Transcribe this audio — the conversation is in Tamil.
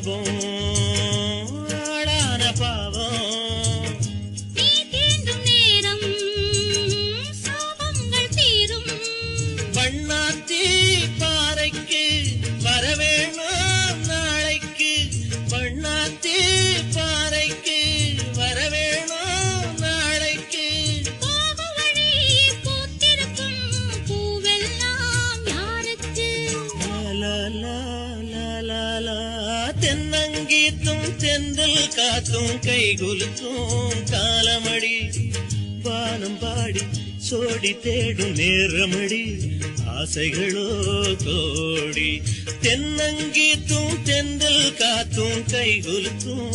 லாபம் ஆளான பாவம் நீ தீண்டும் நேரம் சாபங்கள் தீரும் பண்ணாத்தி பாறைக்கு வரவேணும் நாளைக்கு பண்ணாத்தி பாறைக்கு வரவேணும் நாளைக்கு போகுவழி பூத்திருக்கும் பூவெல்லாம் யாருக்கு தென்னங்கீத்தும் தென்றல் காத்தும் கைகுலுக்கும் காலமடி வானம் பாடி சோடி தேடும் நேரமடி ஆசைகளோ கோடி தென்னங்கீத்தும் தென்றல் காத்தும் கைகுலுக்கும்